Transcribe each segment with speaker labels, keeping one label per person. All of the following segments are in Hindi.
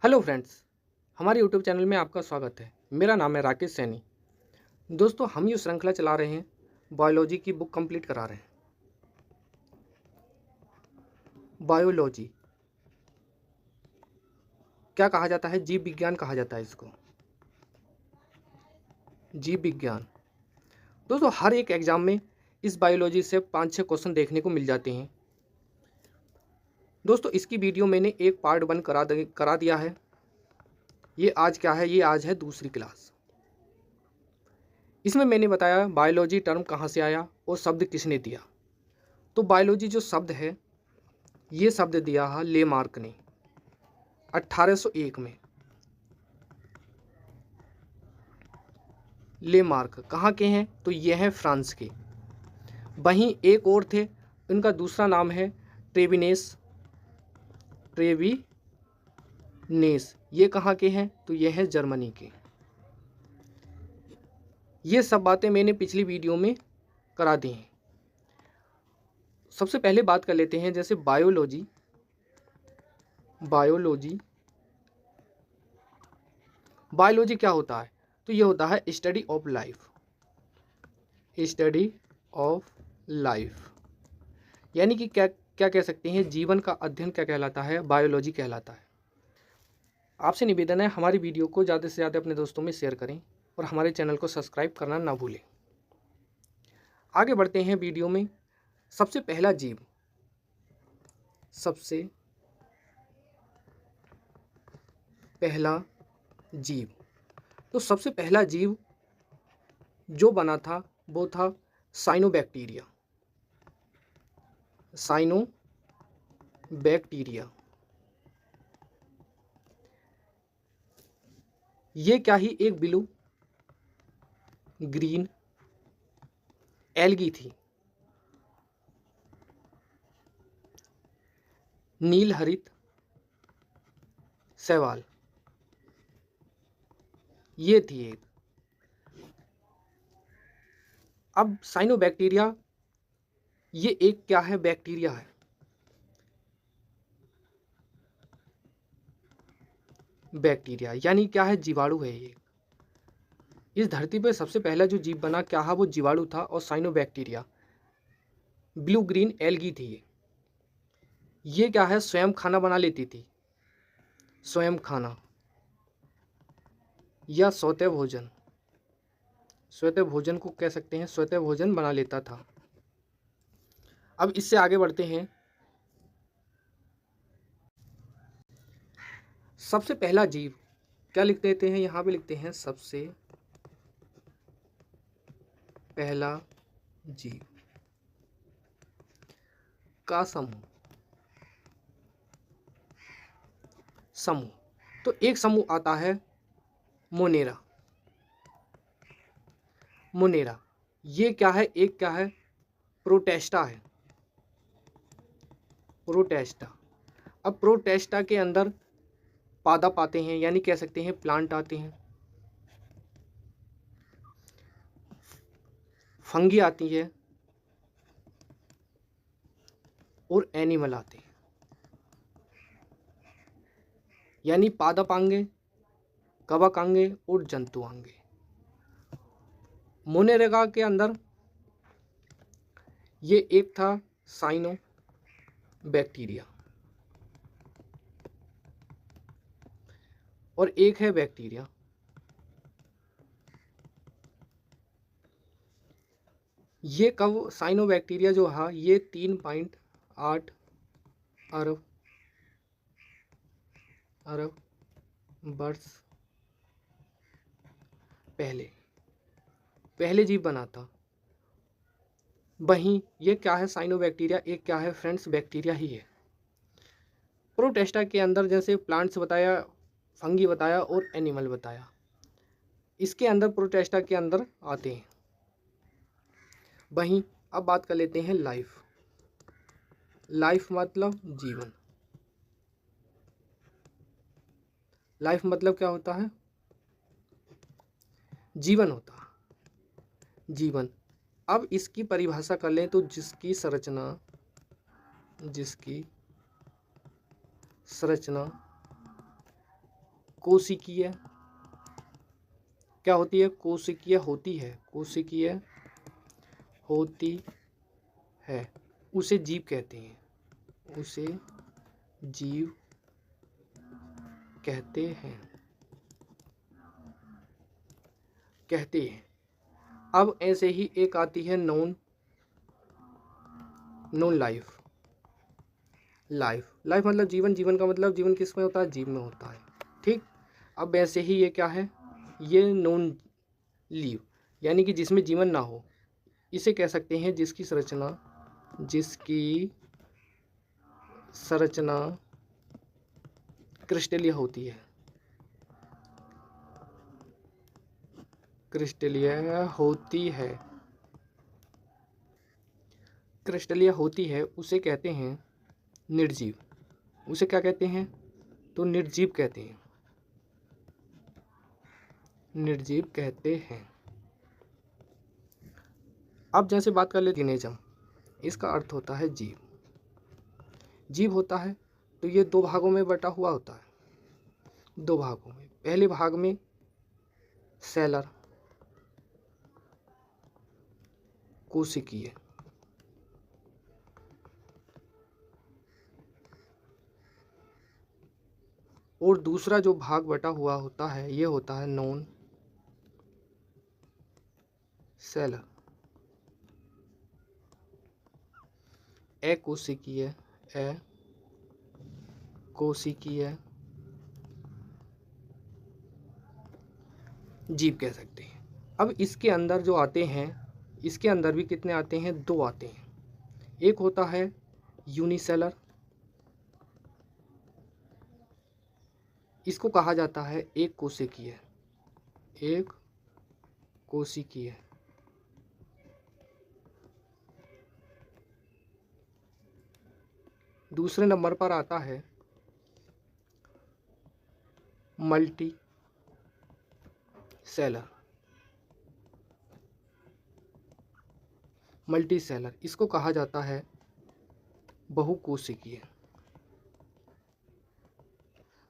Speaker 1: हेलो फ्रेंड्स, हमारे यूट्यूब चैनल में आपका स्वागत है। मेरा नाम है राकेश सैनी। दोस्तों, हम ये श्रृंखला चला रहे हैं, बायोलॉजी की बुक कंप्लीट करा रहे हैं। बायोलॉजी क्या कहा जाता है? जीव विज्ञान कहा जाता है इसको, जीव विज्ञान। दोस्तों, हर एक एग्जाम में इस बायोलॉजी से 5-6 क्वेश्चन देखने को मिल जाते हैं। दोस्तों, इसकी वीडियो मैंने एक पार्ट 1 करा दिया है। ये आज क्या है? ये आज है दूसरी क्लास। इसमें मैंने बताया बायोलॉजी टर्म कहाँ से आया और शब्द किसने दिया। तो बायोलॉजी जो शब्द है, ये शब्द दिया है लेमार्क ने 1801 में। लेमार्क कहाँ के हैं? तो ये हैं फ्रांस के। वहीं एक और थे, उनका दूसरा नाम है ट्रेविनेस। ये कहाँ के हैं? तो ये है जर्मनी के। ये सब बातें मैंने पिछली वीडियो में करा दी हैं। सबसे पहले बात कर लेते हैं, जैसे बायोलॉजी क्या होता है? तो ये होता है स्टडी ऑफ लाइफ। यानी कि क्या क्या कह सकते हैं, जीवन का अध्ययन क्या कहलाता है? बायोलॉजी कहलाता है। आपसे निवेदन है, हमारी वीडियो को ज़्यादा से ज़्यादा अपने दोस्तों में शेयर करें और हमारे चैनल को सब्सक्राइब करना ना भूलें। आगे बढ़ते हैं वीडियो में। सबसे पहला जीव तो सबसे पहला जीव जो बना था वो था साइनोबैक्टीरिया। ये क्या ही एक ब्लू ग्रीन एल्गी थी, नील हरित शैवाल, ये थी एक। अब साइनोबैक्टीरिया ये एक क्या है? बैक्टीरिया है। बैक्टीरिया यानी क्या है? जीवाणु है ये। इस धरती पर सबसे पहला जो जीव बना क्या है? वो जीवाणु था। और साइनोबैक्टीरिया ब्लू ग्रीन एल्गी थी ये क्या है? स्वयं खाना बना लेती थी। स्वयं खाना या स्वतः भोजन को कह सकते हैं, स्वतः भोजन बना लेता था। अब इससे आगे बढ़ते हैं। सबसे पहला जीव क्या लिख देते हैं? यहाँ पे लिखते हैं सबसे पहला जीव का समूह। तो एक समूह आता है मोनेरा। ये क्या है? एक क्या है? प्रोटेस्टा है। अब प्रोटेस्टा के अंदर पादप आते हैं, यानी कह सकते हैं प्लांट आते हैं, फंगी आती है और एनिमल आते हैं। यानी पादप आएंगे, कवक आएंगे और जंतु आएंगे। मोनेरेगा के अंदर ये एक था साइनो बैक्टीरिया और एक है बैक्टीरिया। ये कब साइनो बैक्टीरिया जो है ये 3.8 अरब वर्ष पहले जीव बना था। वहीं ये क्या है? साइनोबैक्टीरिया एक क्या है फ्रेंड्स? बैक्टीरिया ही है। प्रोटेस्टा के अंदर जैसे प्लांट्स बताया, फंगी बताया और एनिमल बताया, इसके अंदर प्रोटेस्टा के अंदर आते हैं। वहीं अब बात कर लेते हैं लाइफ मतलब जीवन। लाइफ मतलब क्या होता है? जीवन होता है। जीवन। अब इसकी परिभाषा कर लें तो जिसकी संरचना कोशिकीय क्या होती है? कोशिकीय होती है, कोशिकीय होती है, उसे जीव कहते हैं, उसे जीव कहते हैं। अब ऐसे ही एक आती है नॉन लाइफ। लाइफ मतलब जीवन, जीवन का मतलब जीवन किस में होता है? जीव में होता है। ठीक। अब ऐसे ही ये क्या है? ये नॉन लीव, यानी कि जिसमें जीवन ना हो, इसे कह सकते हैं जिसकी संरचना क्रिस्टलीय होती है, क्रिस्टलीय होती है, उसे कहते हैं निर्जीव। उसे क्या कहते हैं? तो निर्जीव कहते हैं, निर्जीव कहते हैं। अब जैसे बात कर ले ऑर्गेनिज्म, इसका अर्थ होता है जीव। जीव होता है तो ये दो भागों में बटा हुआ होता है, दो भागों में। पहले भाग में सेलर, कोशिकीय, और दूसरा जो भाग बटा हुआ होता है ये होता है नॉन सेलर, अकोशिकीय, जीव कह सकते हैं। अब इसके अंदर जो आते हैं, इसके अंदर भी कितने आते हैं? दो आते हैं। एक होता है यूनिसेलर, इसको कहा जाता है एक कोशिकीय। दूसरे नंबर पर आता है मल्टी सेलर, इसको कहा जाता है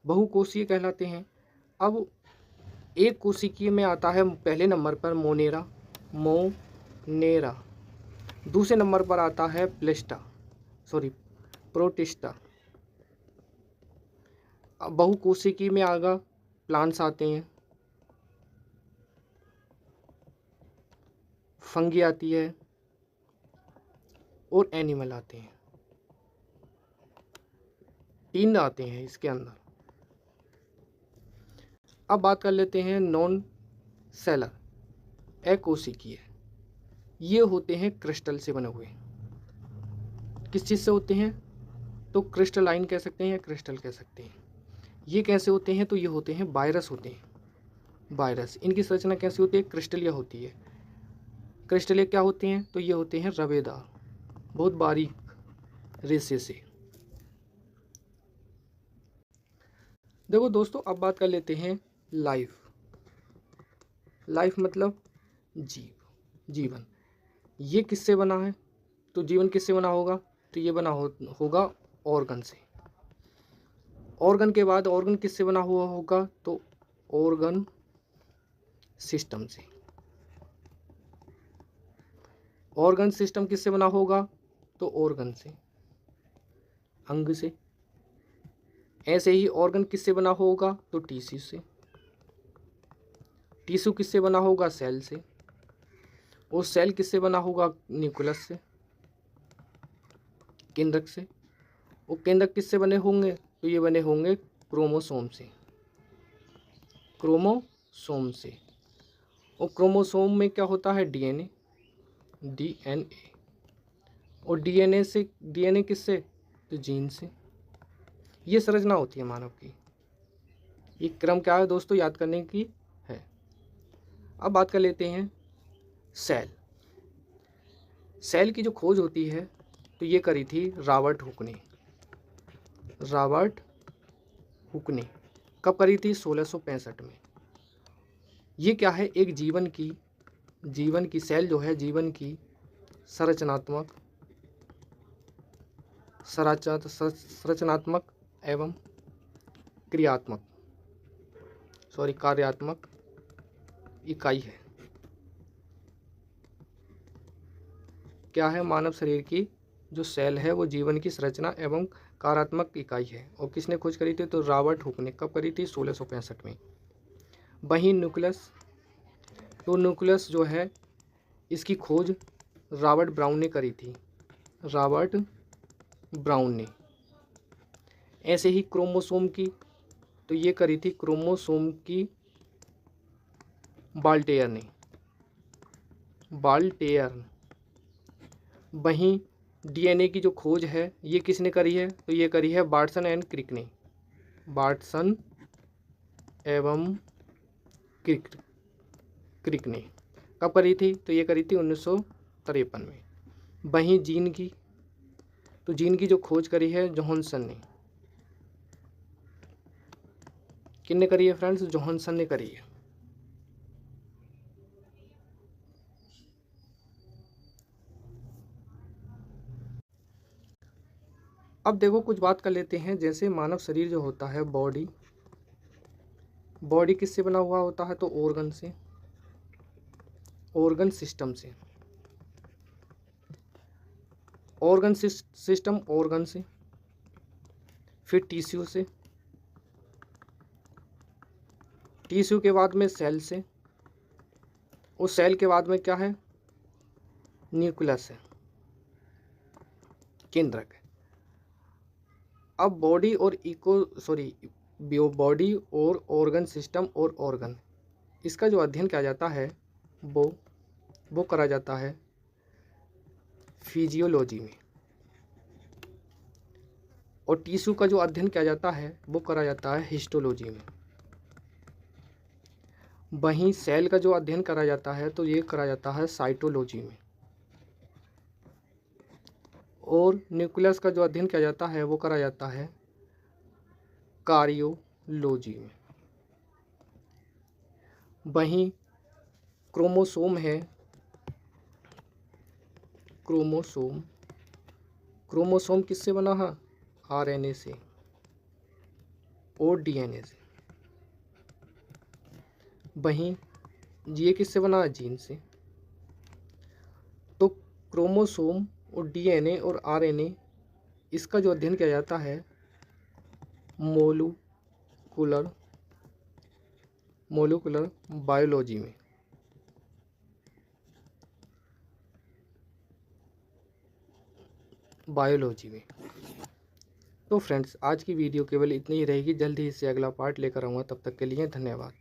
Speaker 1: बहुकोशिकीय कहलाते हैं। अब एक कोशिकीय में आता है पहले नंबर पर मोनेरा, दूसरे नंबर पर आता है प्रोटिस्टा। अब बहुकोशिकीय में आगा प्लांट्स आते हैं, फंगी आती है और एनिमल आते हैं। तीन आते हैं इसके अंदर। अब बात कर लेते हैं नॉन सेलर, अकोशिकीय। ये होते हैं क्रिस्टल से बने हुए। किस चीज़ से होते हैं? तो क्रिस्टलाइन कह सकते हैं या क्रिस्टल कह सकते हैं। ये कैसे होते हैं? तो ये होते हैं वायरस होते हैं, वायरस। इनकी संरचना कैसी होती है? क्रिस्टलीय होती है। क्रिस्टलीय क्या होते हैं? तो ये होते हैं रवेदार, बहुत बारीक रेशे से। देखो दोस्तों, अब बात कर लेते हैं लाइफ मतलब जीवन। ये किससे बना है? तो जीवन किससे बना होगा? तो ये बना होगा ऑर्गन से। ऑर्गन के बाद ऑर्गन किससे बना हुआ होगा? तो ऑर्गन सिस्टम से। ऑर्गन सिस्टम किससे बना होगा? तो ऑर्गन से, अंग से। ऐसे ही ऑर्गन किससे बना होगा? तो टिश्यू से। टिश्यू किससे बना होगा? सेल से। और सेल किससे बना होगा? न्यूक्लियस से, केंद्रक से। और केंद्रक किससे बने होंगे? तो ये बने होंगे क्रोमोसोम से। और क्रोमोसोम में क्या होता है? डीएनए। और डीएनए किससे? तो जीन से। ये संरचना होती है मानव की। ये क्रम क्या है दोस्तों? याद करने की है। अब बात कर लेते हैं सेल की जो खोज होती है तो ये करी थी रॉबर्ट हुक ने। कब करी थी? 1665 में। ये क्या है? एक जीवन की सेल जो है, जीवन की संरचनात्मक एवं क्रियात्मक कार्यात्मक इकाई है। क्या है? मानव शरीर की जो सेल है वो जीवन की संरचना एवं कार्यात्मक इकाई है। और किसने खोज करी थी? तो रॉबर्ट हुक ने। कब करी थी? 1665 में। वहीं न्यूक्लियस, तो न्यूक्लियस जो है इसकी खोज रॉबर्ट ब्राउन ने करी थी। रॉबर्ट ब्राउन ने। ऐसे ही क्रोमोसोम की, तो ये करी थी क्रोमोसोम की बाल्टेयर ने। बाल्टेयर। वहीं डीएनए की जो खोज है ये किसने करी है? तो ये करी है वाटसन एंड क्रिक ने। वाटसन एवं क्रिक ने। कब करी थी? तो ये करी थी 1953 में। वहीं जीन की, तो जीन की जो खोज करी है जॉनसन ने। किसने करी है फ्रेंड्स? जॉनसन ने करी है। अब देखो कुछ बात कर लेते हैं। जैसे मानव शरीर जो होता है, बॉडी किससे बना हुआ होता है? तो ऑर्गन से, ऑर्गन सिस्टम से। ऑर्गन सिस्टम, ऑर्गन से, फिर टिश्यू से, टिश्यू के बाद में सेल से, उस सेल के बाद में क्या है? न्यूक्लियस है, केंद्रक है। अब बॉडी और बॉडी और ऑर्गन सिस्टम और ऑर्गन, इसका जो अध्ययन किया जाता है वो करा जाता है फिजियोलॉजी में। और टिश्यू का जो अध्ययन किया जाता है वो करा जाता है हिस्टोलॉजी में। वहीं सेल का जो अध्ययन करा जाता है तो ये करा जाता है साइटोलॉजी में। और न्यूक्लियस का जो अध्ययन किया जाता है वो करा जाता है कार्डियोलॉजी में। वहीं क्रोमोसोम है, क्रोमोसोम किससे बना है? आरएनए से और डीएनए से। वहीं ये किससे बना है? जीन से। तो क्रोमोसोम और डीएनए और आरएनए, इसका जो अध्ययन किया जाता है मोलिकुलर बायोलॉजी में। तो फ्रेंड्स आज की वीडियो केवल इतनी ही रहेगी। जल्दी ही इससे अगला पार्ट लेकर आऊँगा। तब तक के लिए धन्यवाद।